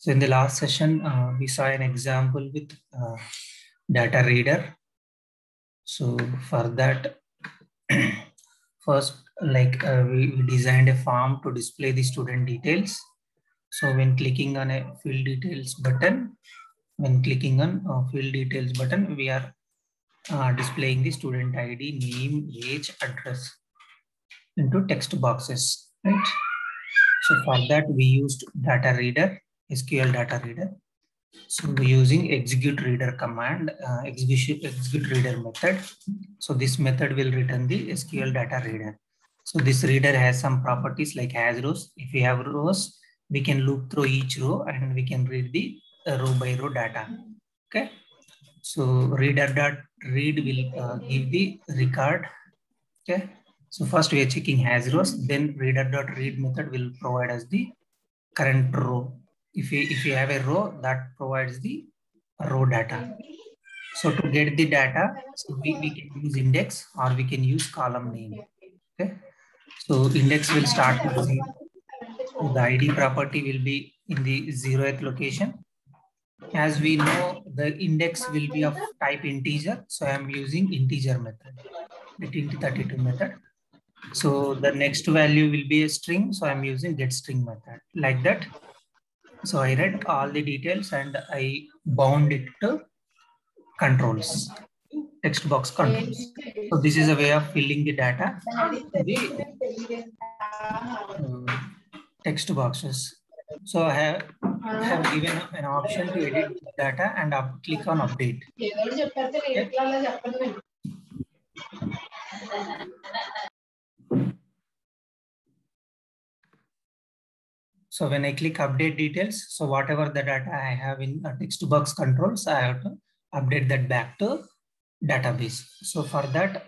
So in the last session, we saw an example with data reader. So for that, first, we designed a form to display the student details. So when clicking on a field details button, we are displaying the student ID, name, age, address into text boxes, right? So for that, we used data reader, SQL data reader. So we're using execute reader command, execute reader method. So this method will return the SQL data reader. So this reader has some properties like has rows. If we have rows, we can loop through each row and we can read the row by row data. Okay. So reader.read will give the record. Okay. So first we are checking has rows, then reader.read method will provide us the current row. If we have a row, that provides the row data. So to get the data, so we can use index or we can use column name. Okay. So index will start with 0. So the ID property will be in the 0th location. As we know, the index will be of type integer. So I am using integer method, the int32 method. So the next value will be a string. So I'm using getString method like that. So I read all the details and I bound it to controls, text box controls. So this is a way of filling the data to the text boxes. So I have given an option to edit data and click on update. Okay. So when I click update details, so whatever the data I have in text box controls, I have to update that back to database. So for that,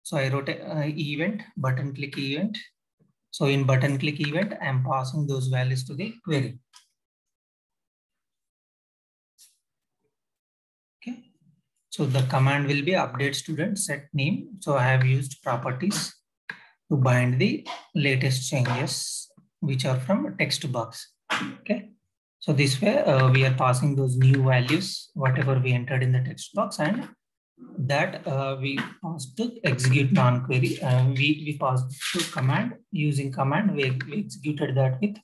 so I wrote a event, button click event. So in button click event, I am passing those values to the query. Okay. So the command will be update student set name. So I have used properties to bind the latest changes, which are from text box. Okay. So this way we are passing those new values, whatever we entered in the text box, and that we passed to execute non-query. We passed to command using command. We executed that with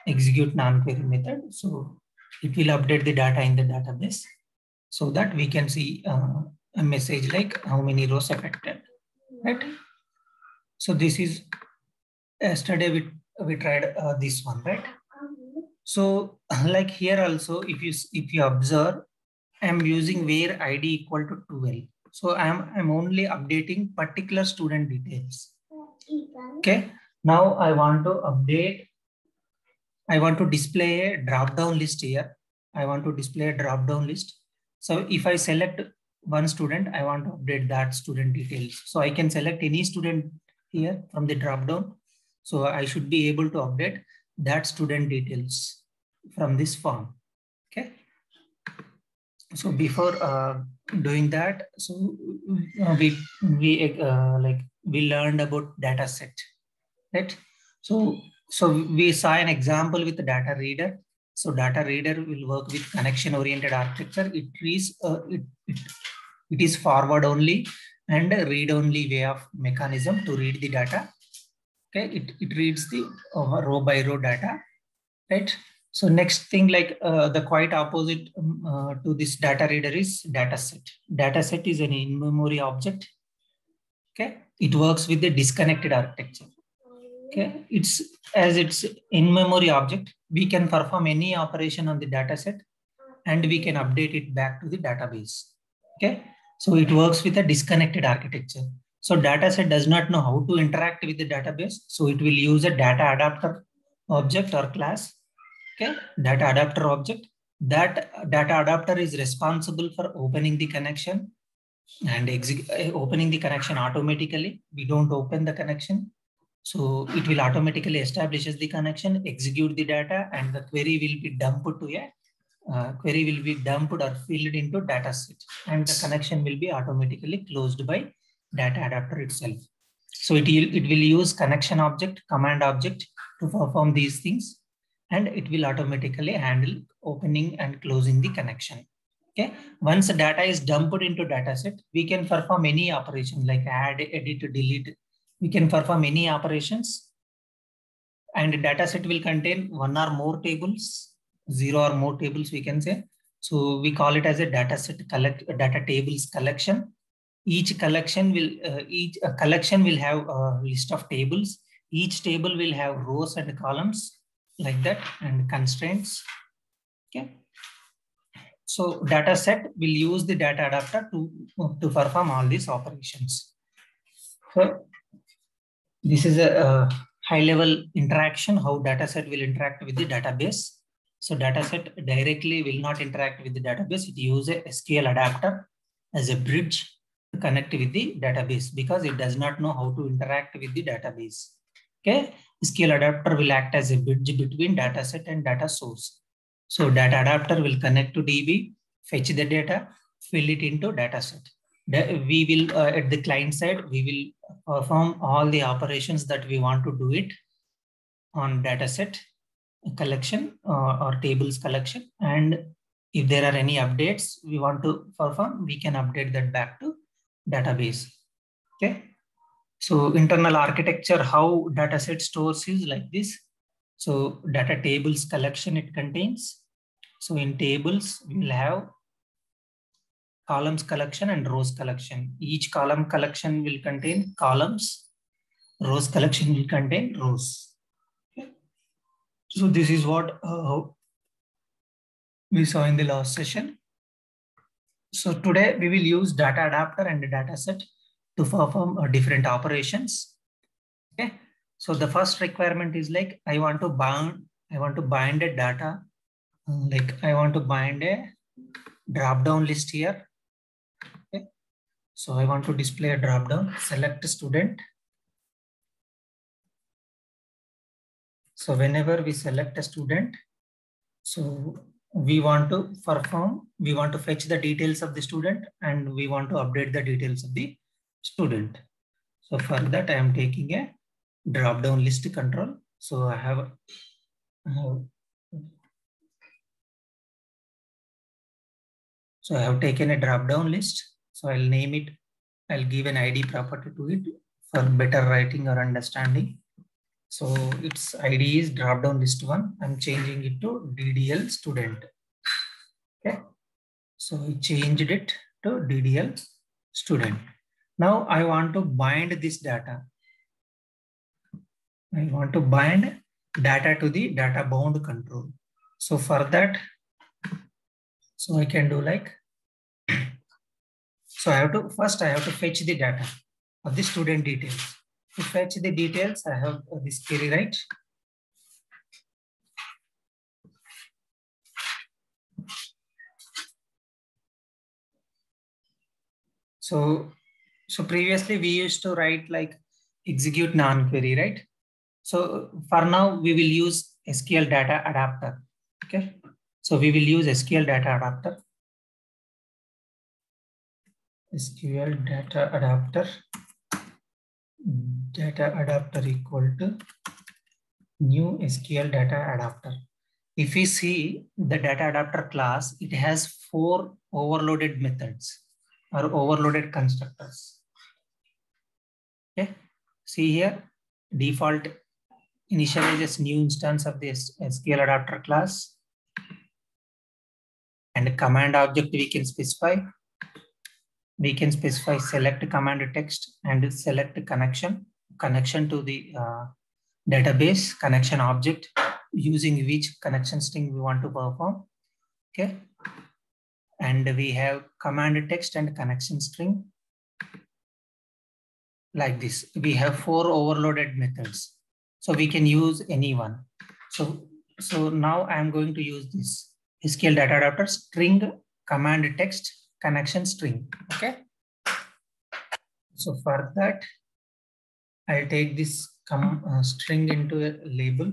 execute non-query method. So it will update the data in the database so that we can see a message like how many rows affected, right? So this is yesterday we tried this one, right? So like here also, if you observe, I'm using where ID equal to 12. So I'm only updating particular student details. Okay. Now I want to update. I want to display a drop-down list here. I want to display a drop-down list. So if I select one student, I want to update that student details. So I can select any student here from the drop-down. So I should be able to update that student details from this form. Okay. So before doing that, so we learned about data set, right? So we saw an example with the data reader. So data reader will work with connection oriented architecture. It is forward only and read only way of mechanism to read the data. Okay, it reads the row by row data, right? So next thing, like the quite opposite to this data reader is data set. Data set is an in-memory object. Okay, it works with the disconnected architecture. Okay, it's in-memory object. We can perform any operation on the data set and we can update it back to the database. Okay, so it works with a disconnected architecture. So data set does not know how to interact with the database. So it will use a data adapter object or class. Okay, data adapter object. That data adapter is responsible for opening the connection and opening the connection automatically. We don't open the connection. So it will automatically establishes the connection, execute the data, and the query will be dumped to or filled into data set, and the connection will be automatically closed by data adapter itself. So it will use connection object, command object to perform these things. and it will automatically handle opening and closing the connection. Okay. Once the data is dumped into dataset, we can perform any operation like add, edit, delete. We can perform any operations, and dataset will contain one or more tables, zero or more tables, we can say. So we call it as a dataset data tables collection. Each collection will have a list of tables. Each table will have rows and columns like that, and constraints. Okay. So data set will use the data adapter to perform all these operations. So this is a high level interaction, how data set will interact with the database. So data set directly will not interact with the database. It uses a SQL adapter as a bridge to connect with the database because it does not know how to interact with the database. Okay, SQL adapter will act as a bridge between dataset and data source. So data adapter will connect to DB, fetch the data, fill it into dataset. We will at the client side, we will perform all the operations that we want to do it on dataset collection or tables collection. And if there are any updates we want to perform, we can update that back to database. Okay. So internal architecture, how dataset stores is like this. So data tables collection it contains. So in tables, we will have columns collection and rows collection. Each column collection will contain columns. Rows collection will contain rows. Okay. So this is what we saw in the last session. So today we will use data adapter and dataset to perform different operations. Okay. So the first requirement is like I want to bind a data. Like I want to bind a drop down list here. Okay. So I want to display a drop down, select student. So whenever we select a student, so we want to fetch the details of the student and we want to update the details of the student. So for that, I am taking a drop down list control. So I have taken a drop down list. So I'll name it, I'll give an ID property to it for better writing or understanding. So its ID is drop down list 1. I'm changing it to DDL student. Okay. So I changed it to DDL student. Now I want to bind this data. I want to bind data to the data bound control. So for that, so I can do like, so I have to fetch the data of the student details. To fetch the details, I have this query, right? So previously we used to write like execute non-query, right? So for now we will use SQL data adapter. Okay. So we will use SQL data adapter. SQL data adapter equal to new SQL data adapter. If we see the data adapter class, it has 4 overloaded methods or overloaded constructors. Okay. See here, default initializes new instance of this SQL adapter class, and command object we can specify. We can specify select command text and select connection to the database connection object using which connection string we want to perform. Okay. And we have command text and connection string like this. We have 4 overloaded methods. So we can use any one. So now I am going to use this SQL data adapter string command text connection string. Okay. So for that, I'll take this string into a label.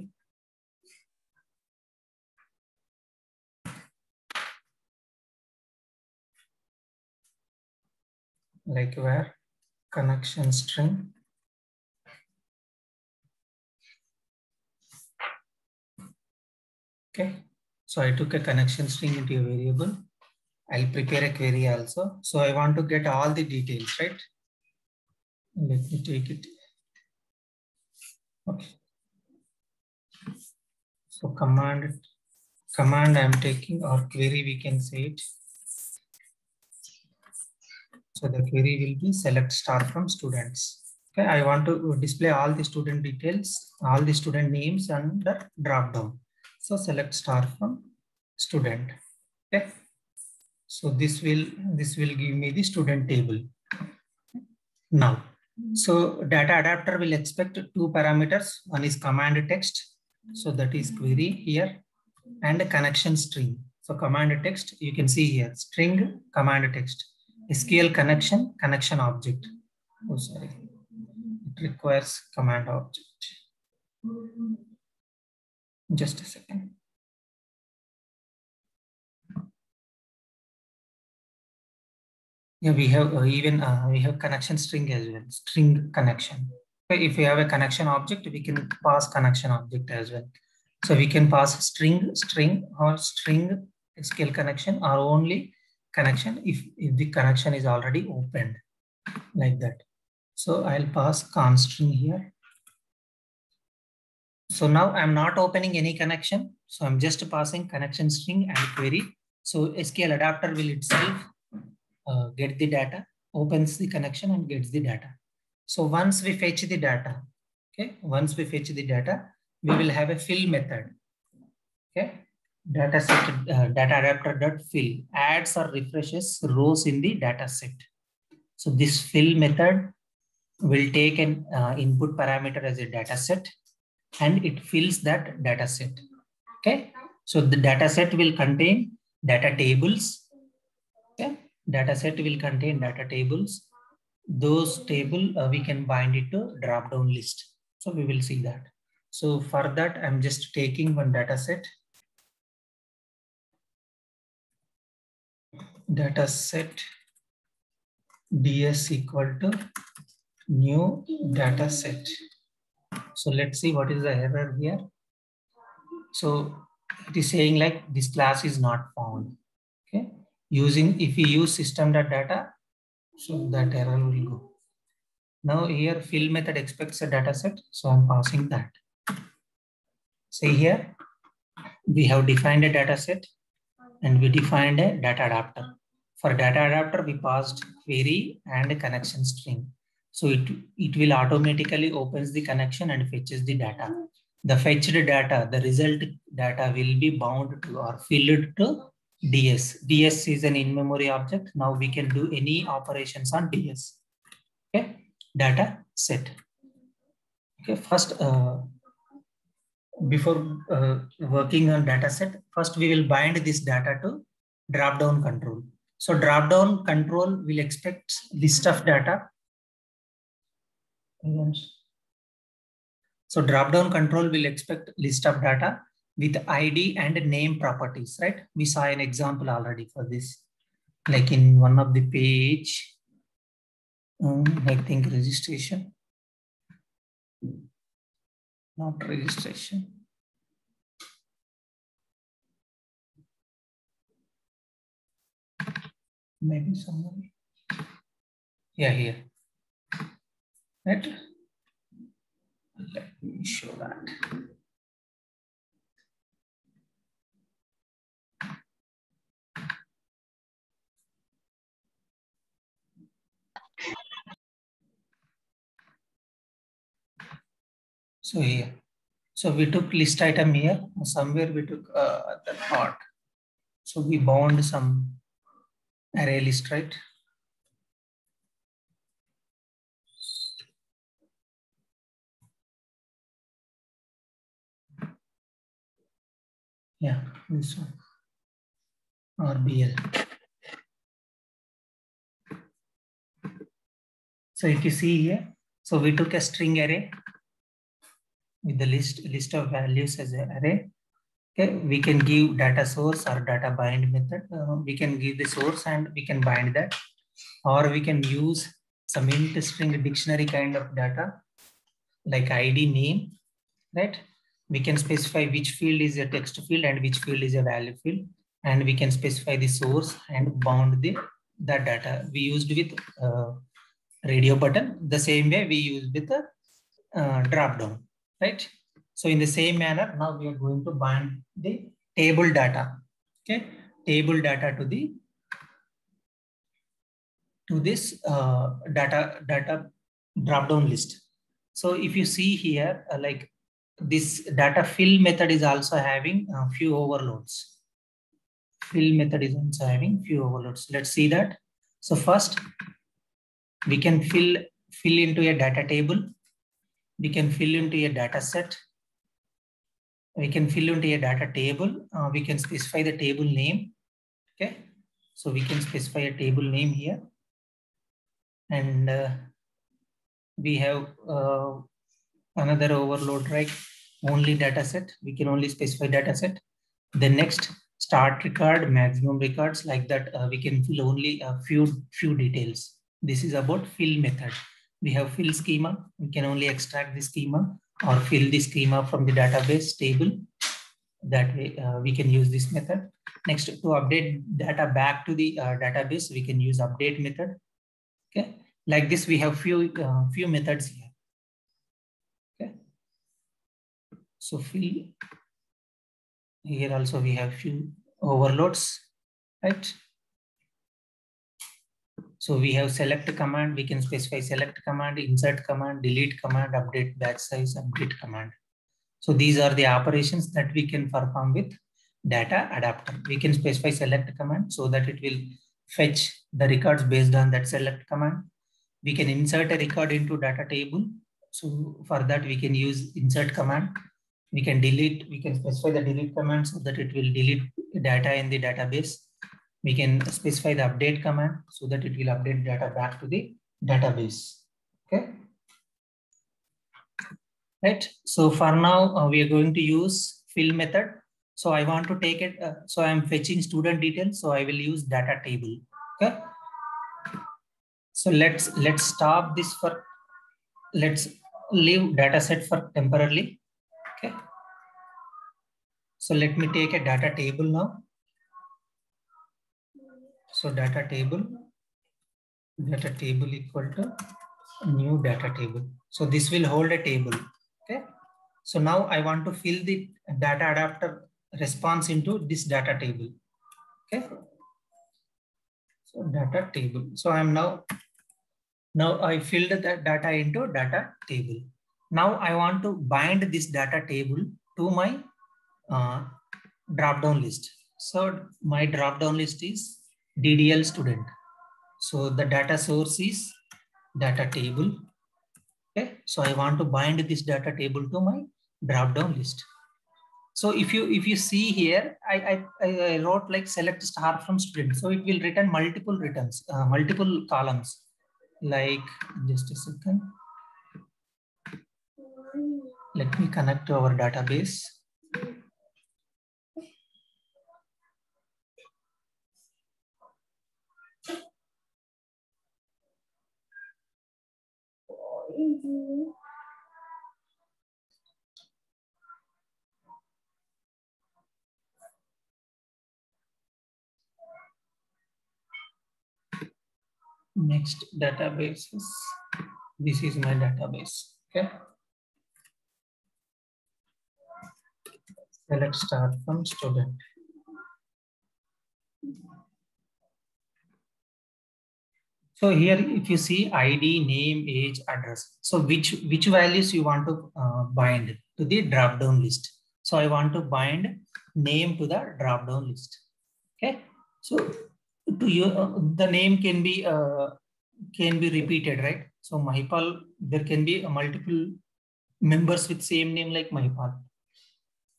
Like where connection string. Okay. So I took a connection string into a variable. I'll prepare a query also. So I want to get all the details, right? Let me take it. Okay. So command I'm taking, or query we can say it. So the query will be select star from students. Okay, I want to display all the student details, all the student names under drop down. So select star from student. Okay. So this will give me the student table. Now, so data adapter will expect two parameters. One is command text. So that is query here, and a connection string. So command text, you can see here, string command text. SQL connection object. Oh, sorry. It requires command object. Just a second. Yeah, we have we have connection string as well, string connection. Okay, if we have a connection object, we can pass connection object as well. So we can pass string or string SQL connection, or only connection if the connection is already opened, like that. So I'll pass const string here. So now I'm not opening any connection. So I'm just passing connection string and query. So SQL adapter will itself get the data, opens the connection and gets the data. So once we fetch the data, okay, once we fetch the data, we will have a fill method. Okay, data set data adapter dot fill adds or refreshes rows in the data set. So this fill method will take an input parameter as a data set, and it fills that data set. Okay, so the data set will contain data tables. Okay, data set will contain data tables. Those table we can bind it to drop down list. So we will see that. So for that, I'm just taking one data set. Data set ds equal to new data set. So let's see what is the error here. So it is saying like this class is not found. Okay, if we use system.data, so that error will go. Now here fill method expects a data set, so I'm passing that. See here, we have defined a data set and we defined a data adapter. For data adapter, we passed query and a connection string. So it will automatically opens the connection and fetches the data. The fetched data, the result data will be bound to or filled to DS. DS is an in-memory object. Now we can do any operations on DS. Okay, data set. Okay, first, before working on data set, first we will bind this data to drop down control. So drop down control will expect list of data. So drop down control will expect list of data with ID and name properties, right? We saw an example already for this, like in one of the page, I think registration, not registration. Maybe somewhere. Yeah, here. Right? Let me show that. So here, so we took list item here, somewhere we took the part. So we bound some array list, right? Yeah, this one, RBL. So if you see here, so we took a string array with the list of values as an array. Okay, we can give data source or data bind method. We can give the source and we can bind that, or we can use some int string dictionary kind of data like ID name, right? We can specify which field is a text field and which field is a value field. And we can specify the source and bound that data. We used with radio button, the same way we use with the drop down, right? So in the same manner, now we are going to bind the table data, okay? Table data to this data drop down list. So if you see here, like this data fill method is also having a few overloads. Fill method is also having few overloads. Let's see that. So first, we can fill into a data table. We can fill into a data set. We can fill into a data table. We can specify the table name. Okay. So we can specify a table name here. And we have another overload, right? Only data set. We can only specify data set. The next, start record, maximum records, like that. We can fill only a few details. This is about fill method. We have fill schema. We can only extract the schema or fill the schema from the database table. That way we can use this method. Next, to update data back to the database, we can use update method. Okay, like this we have few methods here. Okay, so fill. Here also we have few overloads, right? So we have select command. We can specify select command, insert command, delete command, update batch size, update command. So these are the operations that we can perform with data adapter. We can specify select command so that it will fetch the records based on that select command. We can insert a record into data table. So for that we can use insert command. We can delete, we can specify the delete command so that it will delete data in the database. We can specify the update command so that it will update data back to the database. Okay. Right. So for now, we are going to use fill method. So I want to take it. So I'm fetching student details. So I will use data table. Okay. So let's stop this for, let's leave data set for temporarily. Okay. So let me take a data table now. So data table equal to new data table. So this will hold a table. Okay. So now I want to fill the data adapter response into this data table. Okay. So data table. So I'm now I filled that data into data table. Now I want to bind this data table to my drop down list. So my drop down list is DDL student. So the data source is data table. Okay. So I want to bind this data table to my drop down list. So if you see here, I wrote like select star from student. So it will return multiple returns, multiple columns. Like, just a second. Let me connect to our database. Next database is, this is my database. Okay. Select start from student. So here, if you see ID, name, age, address. So which values you want to bind to the drop down list? So I want to bind name to the drop down list. Okay. So to you, the name can be repeated, right? So Mahipal, there can be multiple members with same name like Mahipal,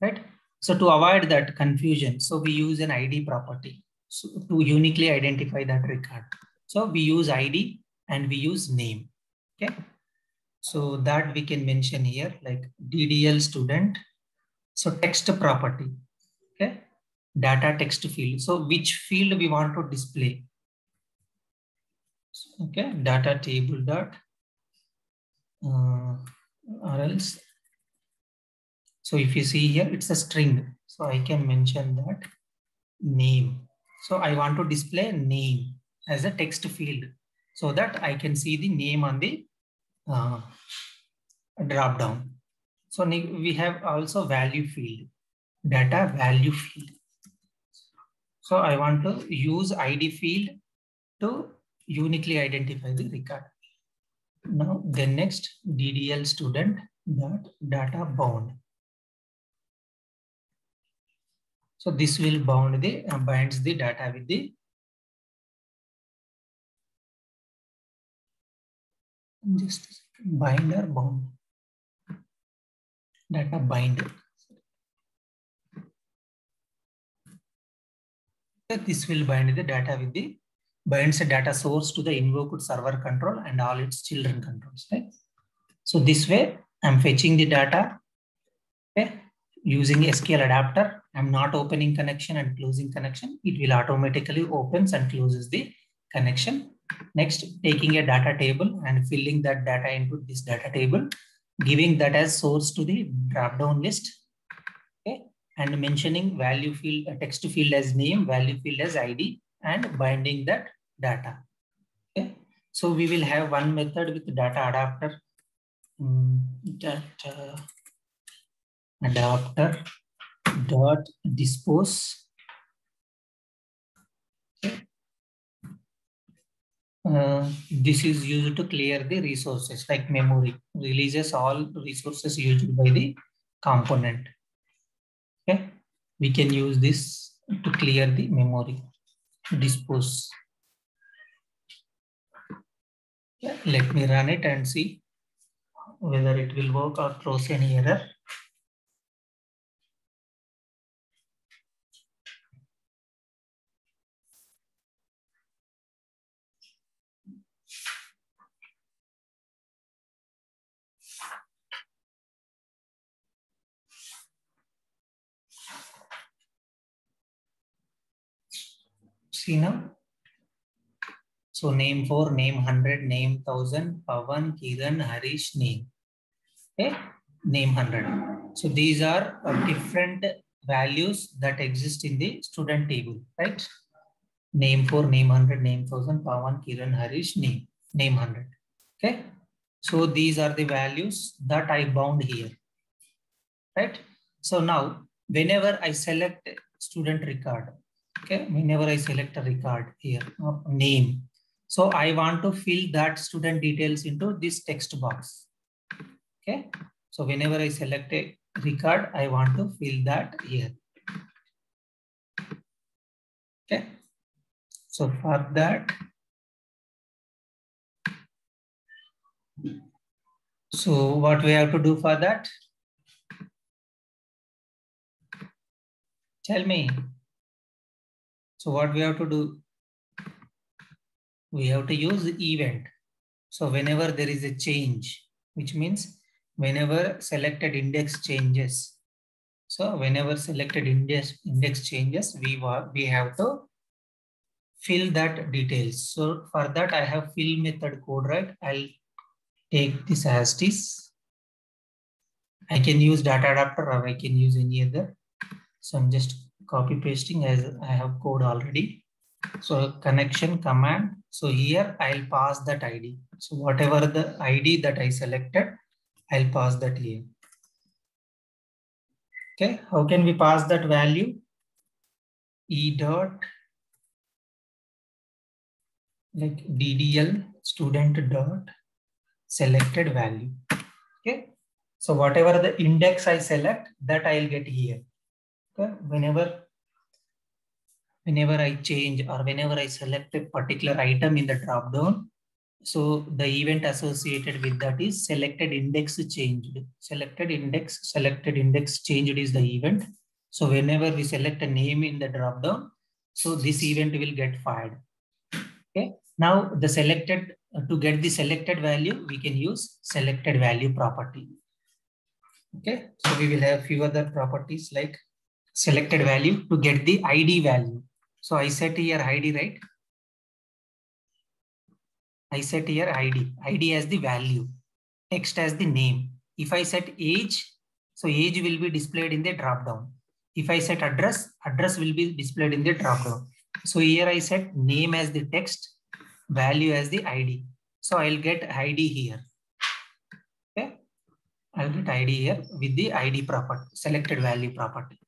right? So to avoid that confusion, so we use an ID property to uniquely identify that record. So we use ID and we use name. Okay. So that we can mention here like DDL student. So text property. Okay. Data text field. So which field we want to display? Okay. Data table dot or else So if you see here, it's a string. So I can mention that name. So I want to display name as a text field so that I can see the name on the drop down. So we have also value field, data value field. So I want to use ID field to uniquely identify the record. Now the next DDL student dot data bound. So this will binds the data with the just binder bound data bind. This will bind the data with the binds the data source to the invoked server control and all its children controls. Right? So this way I'm fetching the data. Okay, using SQL adapter. I'm not opening connection and closing connection. It will automatically opens and closes the connection. Next, taking a data table and filling that data into this data table, giving that as source to the drop-down list. Okay, and mentioning value field, text field as name, value field as ID, and binding that data. Okay, so we will have one method with data adapter. Data adapter dot dispose. This is used to clear the resources like memory, releases all resources used by the component. Okay, we can use this to clear the memory, dispose. Yeah, let me run it and see whether it will work or throws any error. See now. So name 4, name 100, name 1000, Pavan, Kiran, Harish, name. Okay, name 100. So these are different values that exist in the student table, right? Name 4, name 100, name 1000, Pavan, Kiran, Harish, name 100. Okay, so these are the values that I bound here, right? So now whenever I select student record, okay, whenever I select a record here, name, so I want to fill that student details into this text box. Okay, so whenever I select a record, I want to fill that here. Okay, so for that, so what we have to do for that? Tell me. So what we have to do? We have to use event. So whenever there is a change, which means whenever selected index changes. So whenever selected index changes, we have to fill that details. So for that, I have fill method code, right? I'll take this as this. I can use data adapter or I can use any other. So I'm just copy pasting as I have code already. So connection command. So here I'll pass that ID. So whatever the ID that I selected, I'll pass that here. Okay, how can we pass that value? E dot like DDL student dot selected value. Okay, so whatever the index I select, that I'll get here. Okay, whenever I change or whenever I select a particular item in the drop down, so the event associated with that is selected index changed. Selected index changed is the event. So whenever we select a name in the drop down, so this event will get fired. Okay. Now the selected to get the selected value, we can use selected value property. Okay. So we will have few other properties like selected value to get the ID value. So I set here ID, right? I set here ID as the value, text as the name. If I set age, So age will be displayed in the drop down. If I set address, address will be displayed in the drop down. So here I set name as the text, value as the ID. So I'll get ID here. Okay, I'll get ID here with the ID property, selected value property.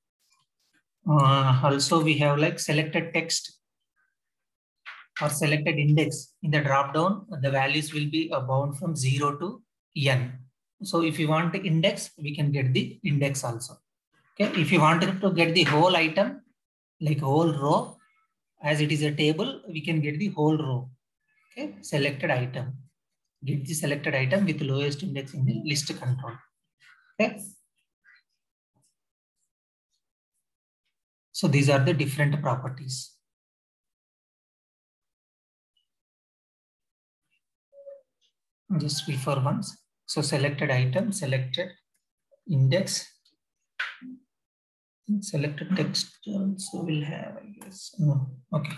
Also we have like selected text or selected index. In the drop down, the values will be bound from 0 to n. So if you want the index, we can get the index also. Okay, if you wanted to get the whole item, like whole row, as it is a table, we can get the whole row. Okay, selected item. Get the selected item with lowest index in the list control. Okay. So these are the different properties. Just refer once. So selected item, selected index, selected text also will have, I guess. No. Okay.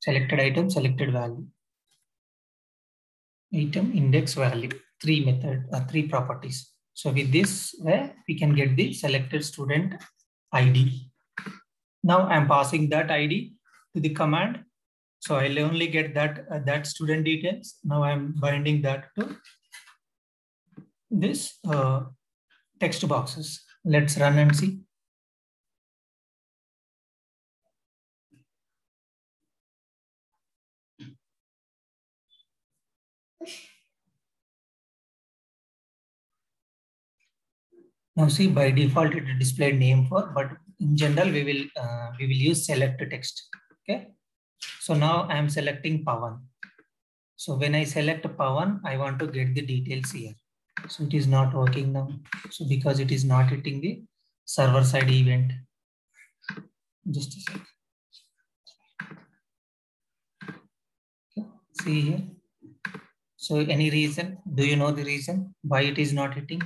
Selected item, selected value. Item, index, value. Three properties. So with this way, we can get the selected student ID. Now I'm passing that ID to the command. So I'll only get that student details. Now I'm binding that to this text boxes. Let's run and see. Now see, by default it displayed name for, but in general we will use select text. Okay. So now I am selecting Pawan. So when I select Pawan, I want to get the details here. So it is not working now. So because it is not hitting the server side event. Just a sec. Okay. See here. So any reason? Do you know the reason why it is not hitting?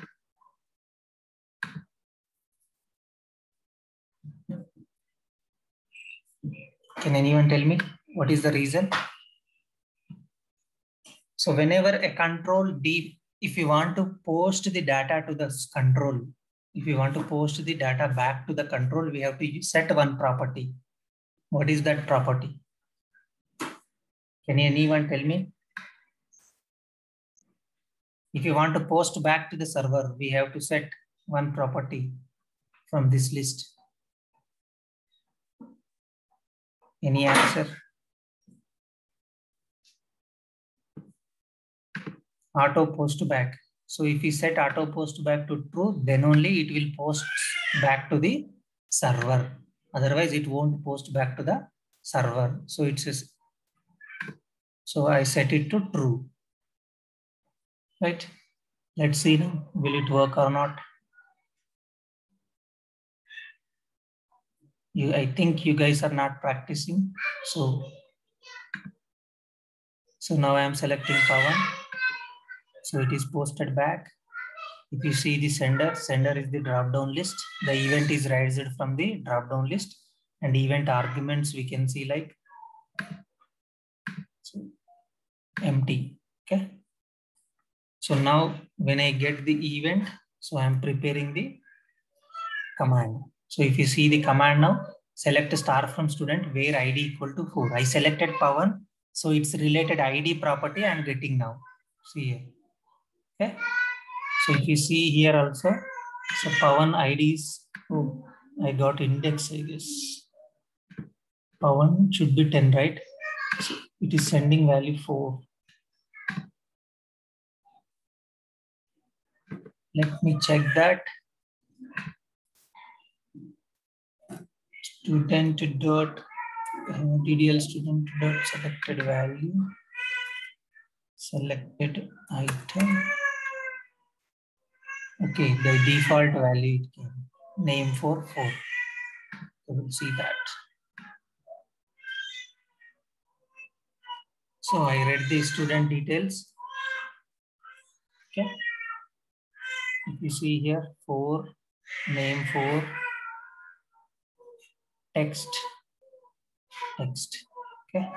Can anyone tell me what is the reason? So whenever a control D, if you want to post the data to the control, if you want to post the data back to the control, we have to set one property. What is that property? Can anyone tell me? If you want to post back to the server, we have to set one property from this list. Any answer? Auto post back. So if we set auto post back to true, then only it will post back to the server. Otherwise, it won't post back to the server. So it says, so I set it to true. Right? Let's see now, will it work or not? I think you guys are not practicing. So now I am selecting Pawan. So it is posted back. If you see the sender is the drop-down list. The event is raised from the drop-down list, and event arguments we can see like empty. Okay. So now when I get the event, so I'm preparing the command. So if you see the command now, select star from student where ID equal to 4. I selected Pawan. So it's related ID property I'm getting now. See here. Okay. So if you see here also, so Pawan ID is, oh, I got index, I guess. Pawan should be 10, right? So it is sending value 4. Let me check that. Student dot DDL student dot selected value, selected item. Okay, the default value it came. Name for 4. So we'll see that. So I read the student details. Okay. If you see here, 4, name 4, text. Okay.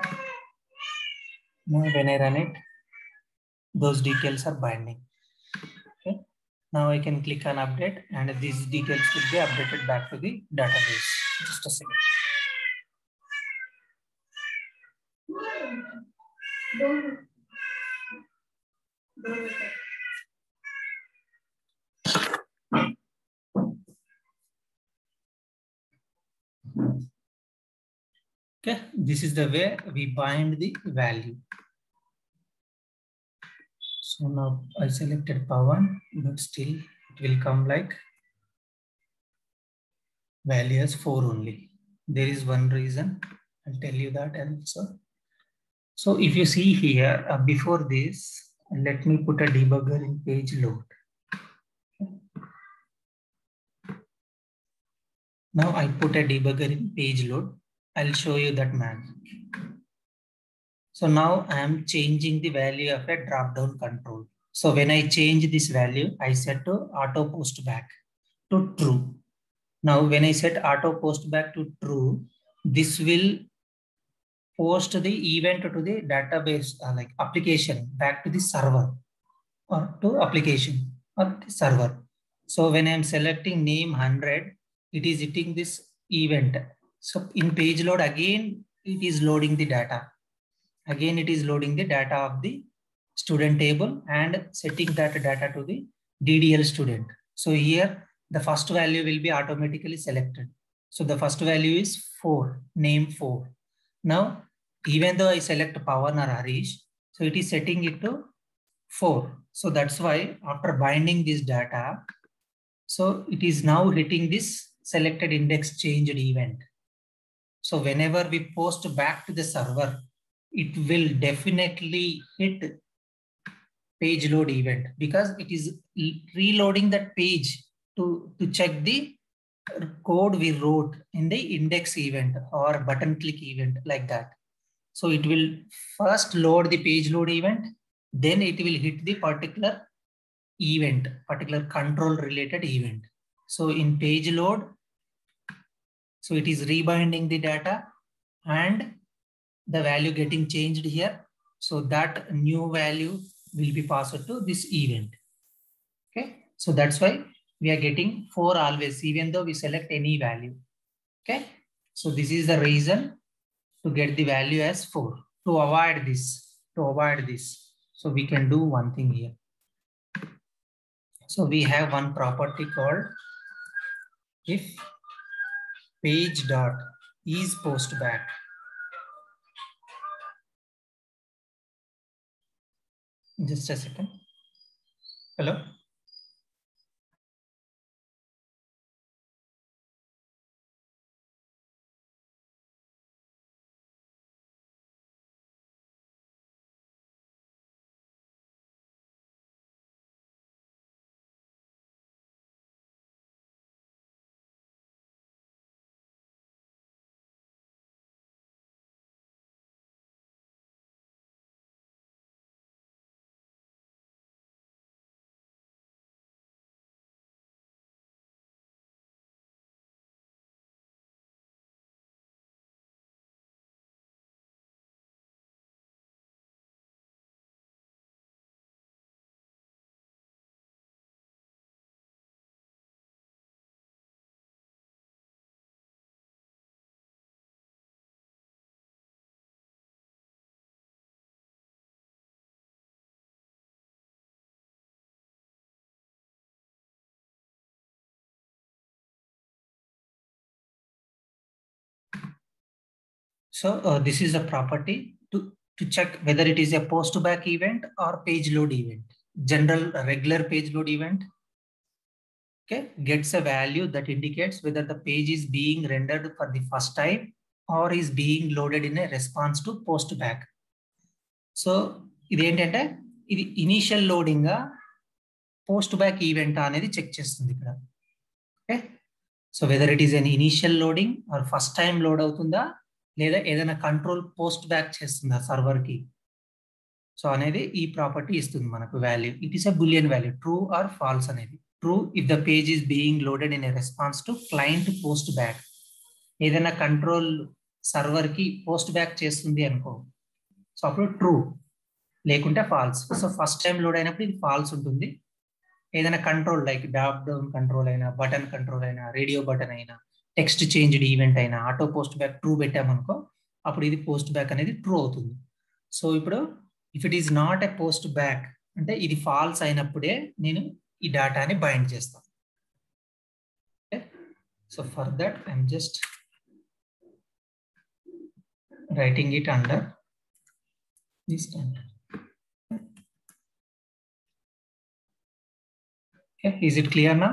Now when I run it, those details are binding. Okay. Now I can click on update and these details will be updated back to the database. Just a second. Okay, this is the way we bind the value. So now I selected Pawan, but still it will come like value as 4 only. There is one reason. I'll tell you that also. So if you see here, before this, let me put a debugger in page load. Now I put a debugger in page load. I'll show you that magic. So now I am changing the value of a drop-down control. So when I change this value, I set to auto post back to true. Now when I set auto post back to true, this will post the event to the database like application back to the server or to application or the server. So when I'm selecting name 100, it is hitting this event. So in page load again, it is loading the data. Again, it is loading the data of the student table and setting that data to the DDL student. So here the first value will be automatically selected. So the first value is 4, name 4. Now, even though I select Pawan or Harish, so it is setting it to 4. So that's why after binding this data, so it is now hitting this selected index changed event. So whenever we post back to the server, it will definitely hit page load event because it is reloading that page to check the code we wrote in the index event or button click event like that. So it will first load the page load event, then it will hit the particular event, particular control related event. So in page load, so it is rebinding the data and the value getting changed here. So that new value will be passed to this event. Okay. So that's why we are getting 4 always, even though we select any value. Okay. So this is the reason to get the value as 4. To avoid this, so we can do one thing here. So we have one property called if page dot is post back. Just a second. Hello. So this is a property to check whether it is a post back event or page load event. General regular page load event, okay, gets a value that indicates whether the page is being rendered for the first time or is being loaded in a response to post back. So ఇది ఏంటంటే ఇది initial loading post back event అనేది check చేస్తుంది ఇక్కడ. Okay, so whether it is an initial loading or first time load అవుతుందా లేదా ఏదైనా control post back చేస్తుందా సర్వర్ కి, సో అనేది ఈ ప్రాపర్టీ ఇస్తుంది మనకు value. It is a boolean value, true or false అనేది. True if the page is being loaded in a response to client post back. ఏదైనా కంట్రోల్ సర్వర్ కి post back చేస్తుంది అనుకో, సో అప్పుడు ట్రూ, లేకుంటే false. So first time load అయినప్పుడు ఇది false ఉంటుంది, ఏదైనా control like drop down control అయినా, బటన్ కంట్రోల్ అయినా, రేడియో బటన్ అయినా, టెక్స్ట్ చేంజ్డ్ ఈవెంట్ అయినా, ఆటో పోస్ట్ బ్యాక్ ట్రూ పెట్టామనుకో అప్పుడు ఇది పోస్ట్ బ్యాక్ అనేది ట్రూ అవుతుంది. సో ఇప్పుడు if it is not a post back అంటే ఇది ఫాల్స్ అయినప్పుడే నేను ఈ డేటాని బైండ్ చేస్తాను. So for that I'm just writing it under this standard. Okay, is it clear now?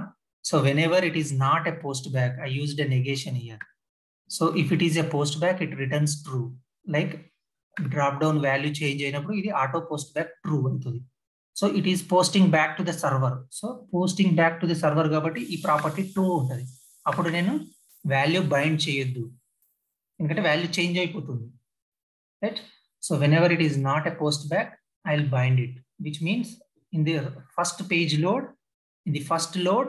So whenever it is not a post back, I used a negation here. So if it is a post back, it returns true. Like drop down value change అయినప్పుడు ఇది auto post back true అవుతుంది. So it is posting back to the server. So posting back to the server కాబట్టి ఈ property true ఉంటుంది. అప్పుడు నేను value bind చేయొద్దు ఎందుకంటే వాల్యూ చేంజ్ అయిపోతుంది. Right? So whenever it is not a post back, I'll bind it, which means in the first page load, in the first load,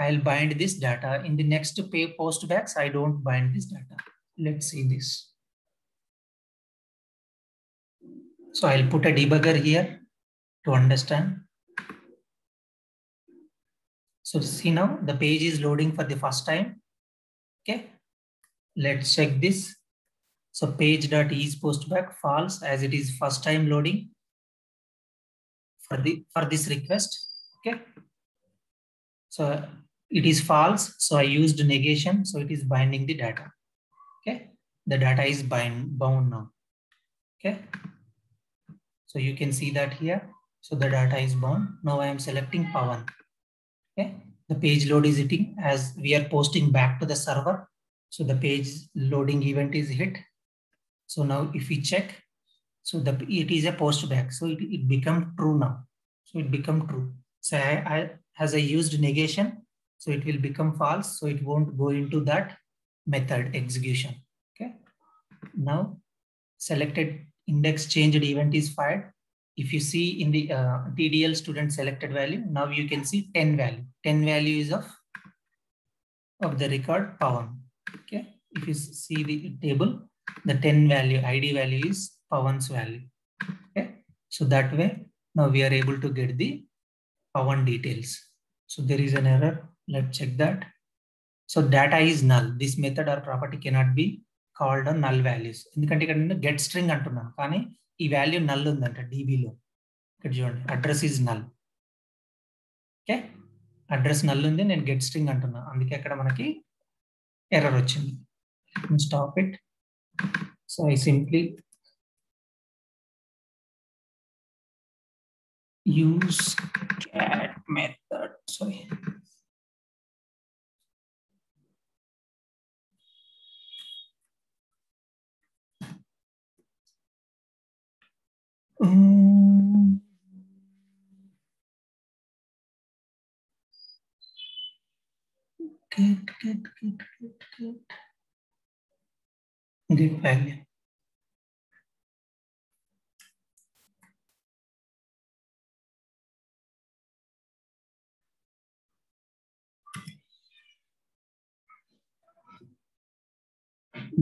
I'll bind this data. In the next post backs, I don't bind this data. Let's see this. So I'll put a debugger here to understand. So see now the page is loading for the first time. Okay, let's check this. So page.is post back false as it is first time loading for this request. Okay, so it is false, so I used negation, so it is binding the data. Okay, the data is bound now. Okay, so you can see that here. So the data is bound. Now I am selecting Pawan. Okay, the page load is hitting as we are posting back to the server. So the page loading event is hit. So now if we check, so it is a post back, so it become true now. So it become true. So as I used negation, so it will become false, so it won't go into that method execution. Okay, now selected index changed event is fired. If you see in the TDL student selected value, now you can see 10 value. 10 value is of the record Pawan. Okay, if you see the table, the 10 value ID value is Pawan's value. Okay, so that way now we are able to get the Pawan details. So there is an error. Let's check that. So data is null. This method or property cannot be called on null values. ఎందుకంటే ఇక్కడ నేను get string అంటున్నాను కానీ ఈ value null ఉందంట DB లో. ఇక్కడ చూడండి address is null. Okay, address null ఉంది, నేను get string అంటున్నాను, అందుకే అక్కడ మనకి ఎర్రర్ వచ్చింది. Stop it. So I simply use cat method. Sorry. Get value.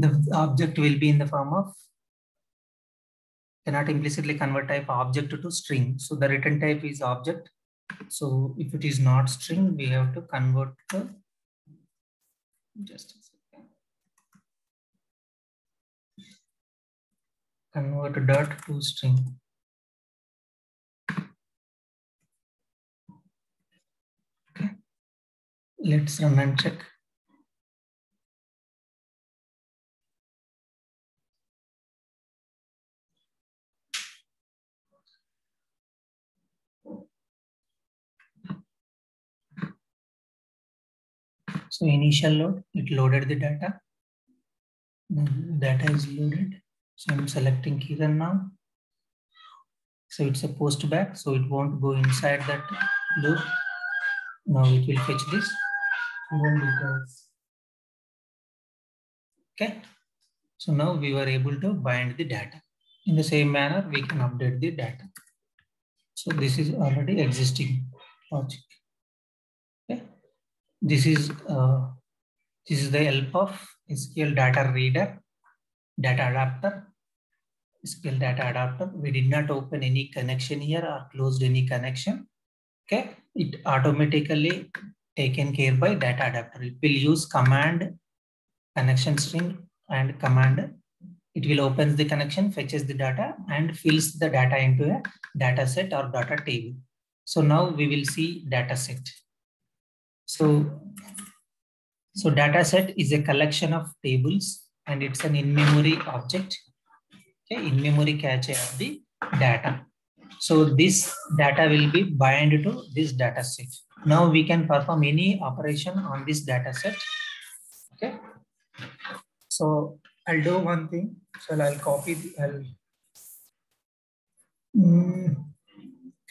The object will be in the form of cannot implicitly convert type object to string. So the return type is object. So if it is not string, we have to convert to just a second. Convert dot to string. Okay, let's run and check. So initial load, it loaded the data. The data is loaded. So I'm selecting Kiran now. So it's a post back, so it won't go inside that loop. Now it will fetch this. Okay. So now we were able to bind the data. In the same manner, we can update the data. So this is already existing logic. Okay. This is the help of SQL data reader, data adapter, SQL data adapter. We did not open any connection here or closed any connection. Okay, it automatically taken care by data adapter. It will use command connection string and command. It will opens the connection, fetches the data, and fills the data into a data set or data table. So now we will see data set. So data set is a collection of tables and it's an in-memory object, okay, in-memory cache of the data. So this data will be bind to this data set. Now we can perform any operation on this data set. Okay. So I'll do one thing. So I'll copy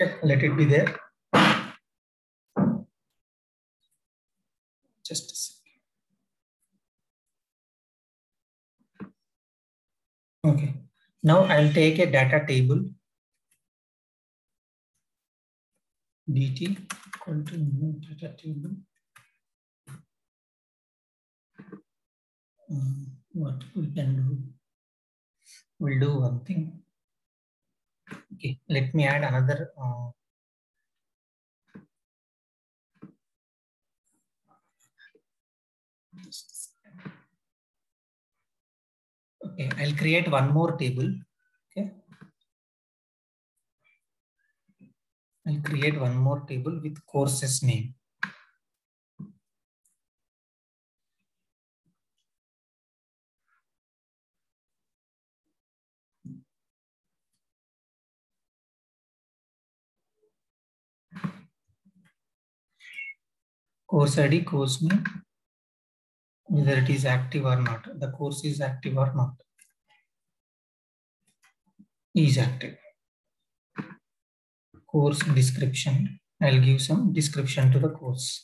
okay, let it be there. Just a second. Okay. Now I'll take a data table dt equal to new data table. What we can do? We'll do one thing. Okay, let me add another. Okay, I'll create one more table. Okay, I'll create one more table with courses name. Course ID, course name, whether it is active or not. The course is active or not. Is active. Course description. I'll give some description to the course.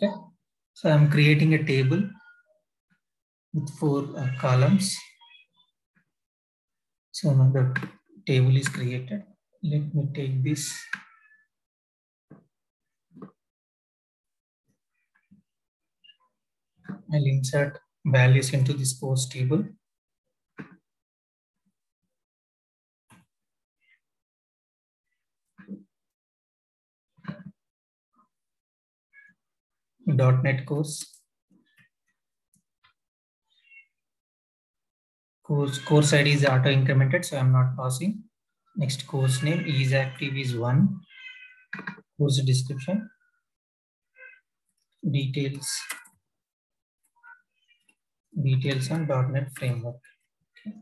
Okay. So I'm creating a table with 4 columns. So now the table is created. Let me take this. I'll insert values into this course table. .NET course. Course ID is auto incremented, so I'm not passing. Next course name is active is 1. Course description. Details on .NET framework. Okay.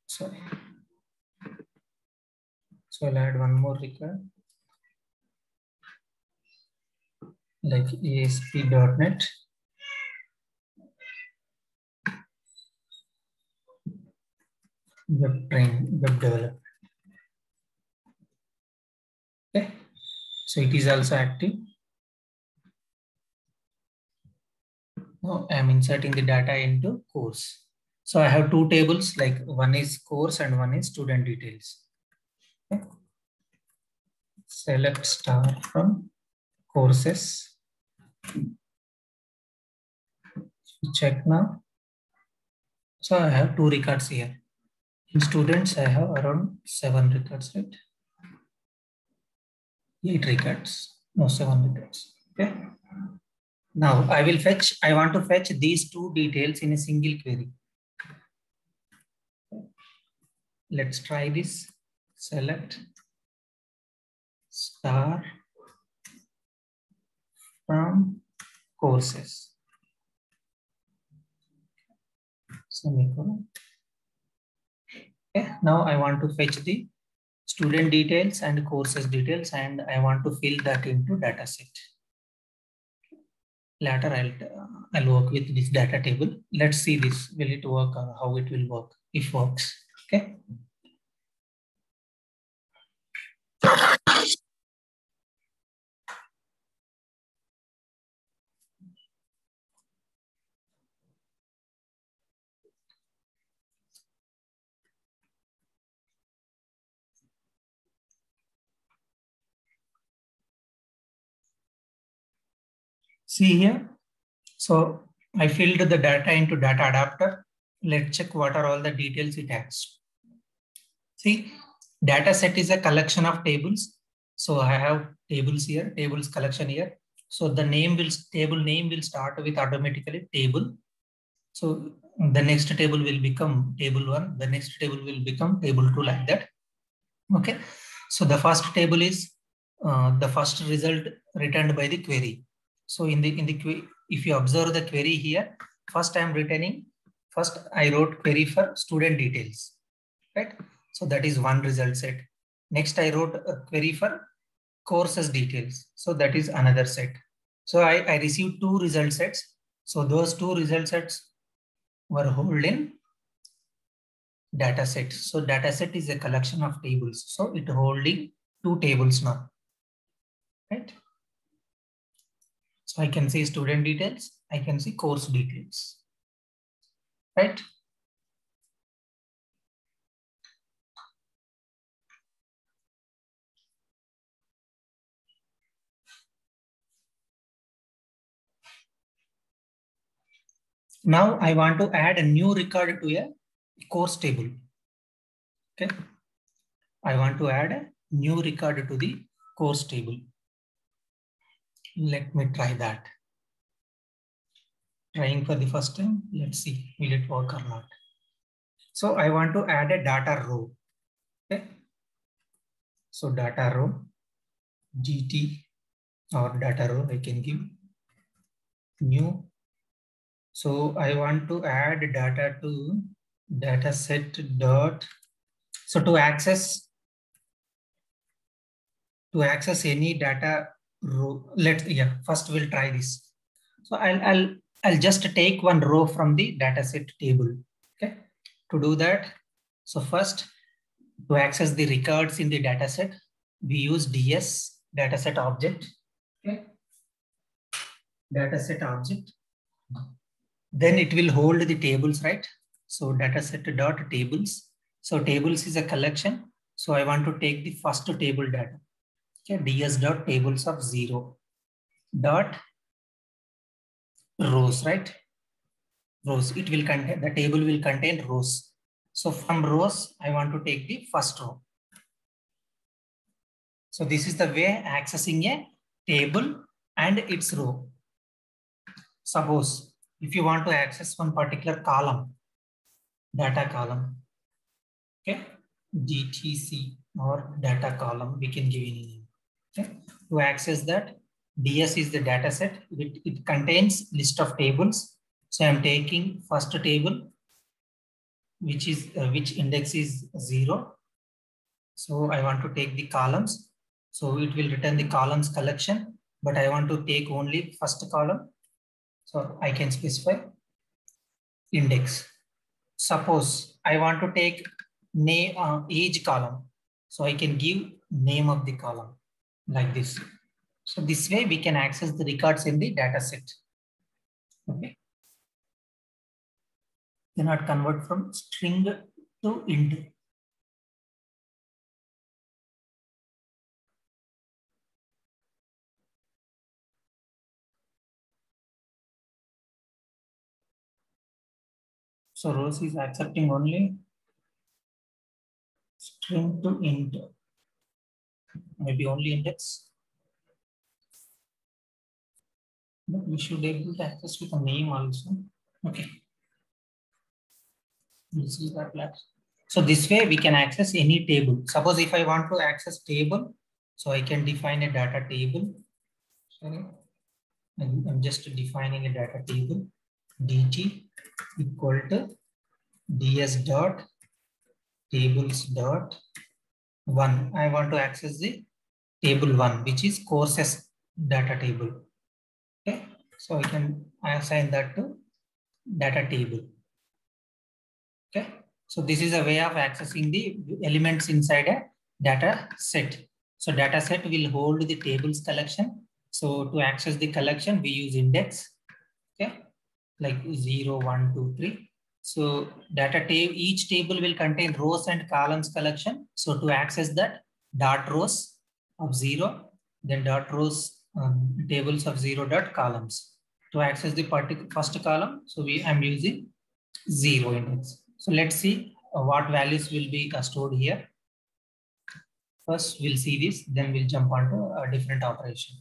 Sorry. So I'll add one more record like ASP.NET. Web developer. Okay. So it is also active. Now I'm inserting the data into course. So I have 2 tables, like one is course and one is student details. Okay. Select star from courses. Check now. So I have 2 records here. In students, I have around 7 records, right? 8 records, no 7 records. Okay. Now I want to fetch these 2 details in a single query. Let's try this. Select star from courses. Semicolon. Okay. Now I want to fetch the student details and courses details, and I want to fill that into data set. Later I'll work with this data table. Let's see this. Will it work or how it will work? If works. Okay. See here, So I filled the data into data adapter. Let's check what are all the details it has. See, data set is a collection of tables. So I have tables here, tables collection here. So the table name will start with automatically table. So the next table will become table 1. The next table will become table 2, like that. Okay. So the first table is the first result returned by the query. So in the if you observe the query here, first I wrote query for student details, right? So that is one result set. Next I wrote a query for courses details. So that is another set. So I received two result sets. So those two result sets were held in data set. So data set is a collection of tables. So it holding two tables now, right? So I can see student details. I can see course details, right? Now I want to add a new record to a course table. Okay. I want to add a new record to the course table. Let me try that. Trying for the first time. Let's see, will it work or not? So I want to add a data row. Okay. So data row, GT or data row, I can give new. So I want to add data to data set dot. So to access any data row, first we'll try this. So I'll just take one row from the dataset table. Okay. To do that, so first to access the records in the dataset, we use DS dataset object. Okay. Dataset object. Then it will hold the tables, right? So dataset dot tables. So tables is a collection. So I want to take the first table data. Okay. DS dot tables of 0 dot rows, right? Rows. It will contain, the table will contain rows. So from rows, I want to take the first row. So this is the way accessing a table and its row. Suppose if you want to access one particular column, data column, okay, DTC or data column, we can give any name. Okay. To access that, DS is the data set. It contains list of tables. So I'm taking first table, which index is 0. So I want to take the columns. So it will return the columns collection, but I want to take only first column. So I can specify index. Suppose I want to take name age column. So I can give name of the column like this. So this way we can access the records in the data set. Okay. Cannot convert from string to int. So rows is accepting only string to int. Maybe only index. But we should be able to access with a name also. Okay. We'll see that later. So this way we can access any table. Suppose if I want to access table, so I can define a data table. Sorry. I'm just defining a data table. DT equal to DS dot tables dot 1. I want to access the table 1, which is courses data table. Okay. So I can assign that to data table. Okay. So this is a way of accessing the elements inside a data set. So data set will hold the tables collection. So to access the collection, we use index. Okay. Like 0, 1, 2, 3. So each table will contain rows and columns collection. So to access that, dot rows of 0, then dot rows tables of 0 dot columns. To access the first column, so I'm using 0 index. So let's see what values will be stored here. First, we'll see this, then we'll jump on to a different operation.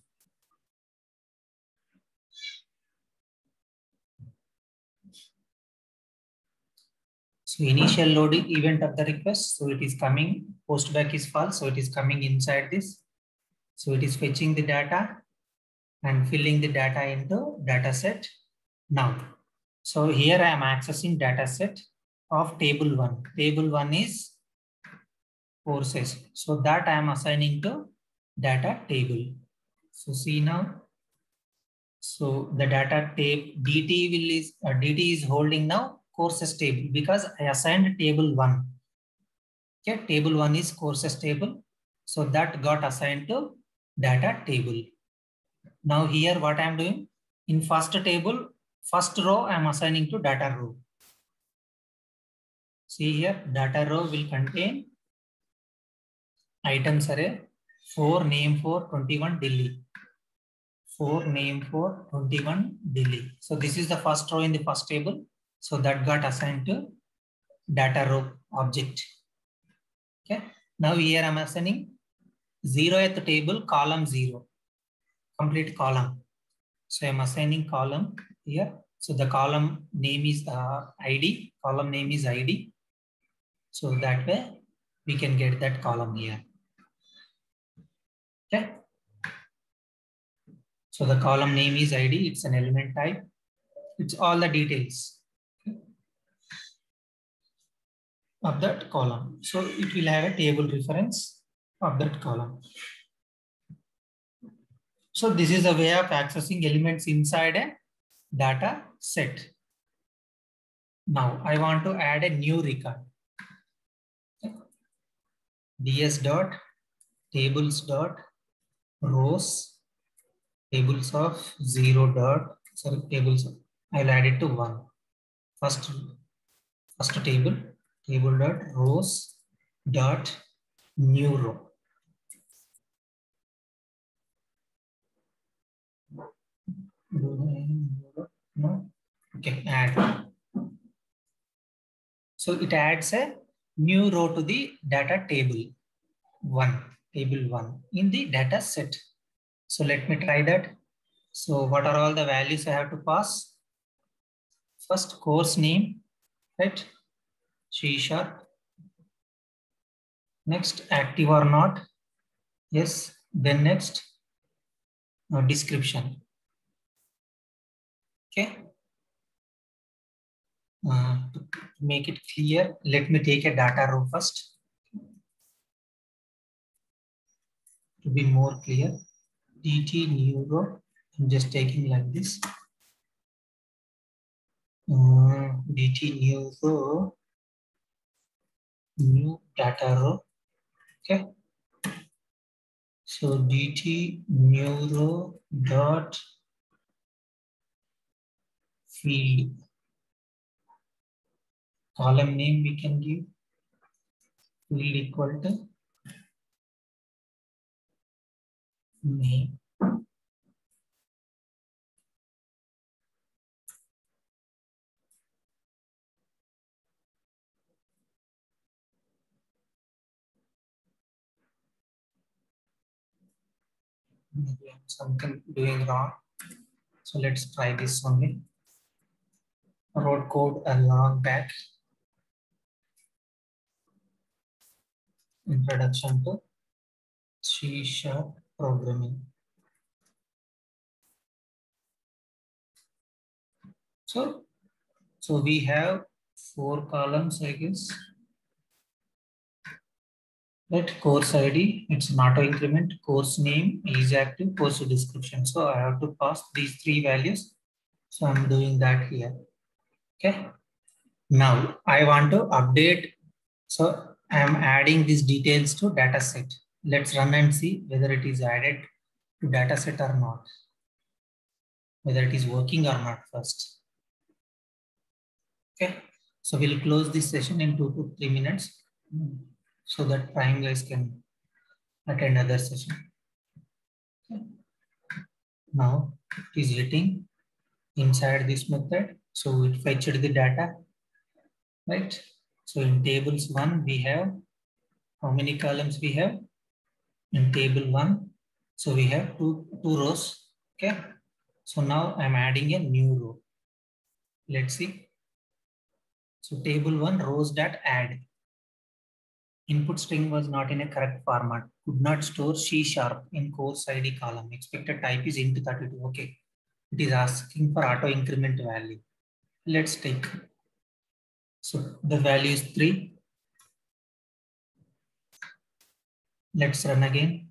So initial loading event of the request. So it is coming, postback is false. So it is coming inside this. So it is fetching the data and filling the data into data set now. So here I am accessing data set of table 1. Table 1 is courses. So that I am assigning to data table. So see now. So the data tape DT is holding now courses table because I assigned table 1. Okay, table 1 is courses table. So that got assigned to data table. Now here what I am doing in first table, first row I am assigning to data row. See here, data row will contain items array 4 name for 21 Delhi. 4 name for 21 Delhi. So this is the first row in the first table. So that got assigned to data row object. Okay. Now here I'm assigning 0th table column 0. Complete column. So I'm assigning column here. So the column name is ID. Column name is ID. So that way we can get that column here. Okay. So the column name is ID. It's an element type. It's all the details of that column. So it will have a table reference of that column. So this is a way of accessing elements inside a data set. Now I want to add a new record. ds dot tables dot rows tables of 0 dot tables of, I'll add it to 1. First table dot rows dot new row. No. Okay, add. So it adds a new row to the data table 1 in the data set. So let me try that. So what are all the values I have to pass? First course name, right? C#. Next active or not. Yes. Then next description. Okay. To make it clear, let me take a data row first. To be more clear, DT new row. I'm just taking like this. DT new row, new data row. Okay. So DT new row dot field. Column name we can give field equal to name. Maybe I'm something doing wrong. So let's try this only. Wrote code a long back. Introduction to C# programming. So we have 4 columns, I guess. Right, course ID, it's an auto increment, course name is active, course description. So I have to pass these 3 values. So I'm doing that here. Okay. Now I want to update. So I'm adding these details to data set. Let's run and see whether it is added to data set or not. Whether it is working or not first. Okay. So we'll close this session in 2 to 3 minutes so that Prime guys can attend other session. Okay. Now it is hitting inside this method. So it fetched the data, right? So in tables 1, we have how many columns we have? In table 1, so we have two rows. Okay. So now I'm adding a new row. Let's see. So table 1 rows that add. Input string was not in a correct format. Could not store C# in course ID column. Expected type is int 32. Okay. It is asking for auto increment value. Let's take. So the value is 3. Let's run again.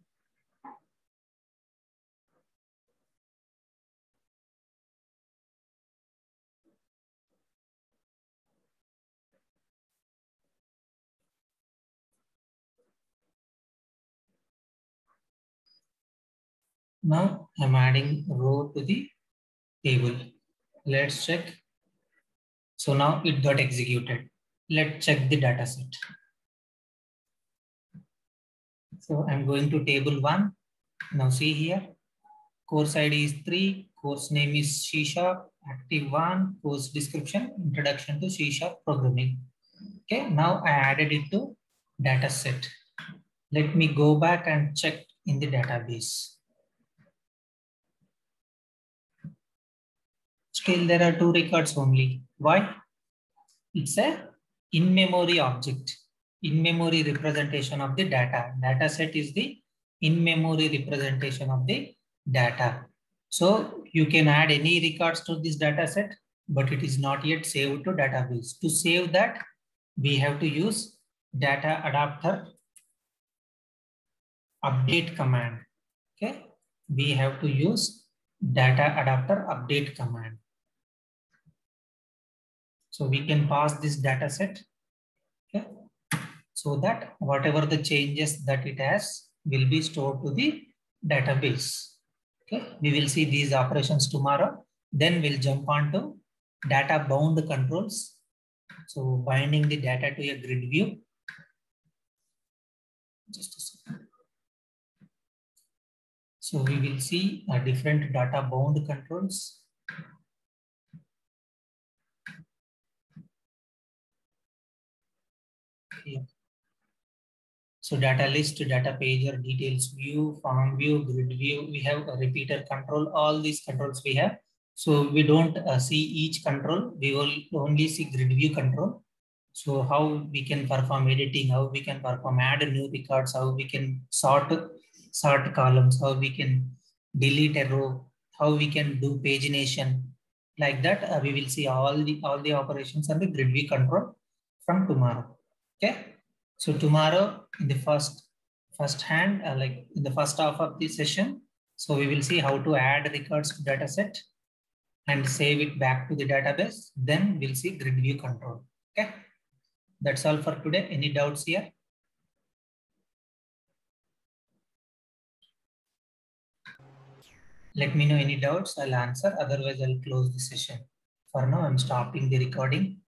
Now I'm adding row to the table. Let's check. So now it got executed. Let's check the data set. So I'm going to table 1. Now see here, course ID is 3, course name is C#, active 1, course description, introduction to C# programming. Okay, now I added it to data set. Let me go back and check in the database. Still there are 2 records only. Why? It's a in-memory object, in-memory representation of the data. Data set is the in-memory representation of the data. So you can add any records to this data set, but it is not yet saved to database. To save that, we have to use data adapter update command. Okay, we have to use data adapter update command. So we can pass this data set. Okay, so that whatever the changes that it has will be stored to the database. Okay, we will see these operations tomorrow. Then we'll jump on to data bound controls. So binding the data to a grid view. Just a second. So we will see different data bound controls. Here. So data list, data pager, details view, form view, grid view. We have a repeater control. All these controls we have. So we don't see each control. We will only see grid view control. So how we can perform editing, how we can perform add new records, how we can sort columns, how we can delete a row, how we can do pagination. Like that, we will see all the operations on the grid view control from tomorrow. Okay. So tomorrow in the first hand, like in the first half of the session, so we will see how to add records to data set and save it back to the database. Then we'll see grid view control. Okay. That's all for today. Any doubts here? Let me know any doubts. I'll answer. Otherwise, I'll close the session. For now, I'm stopping the recording.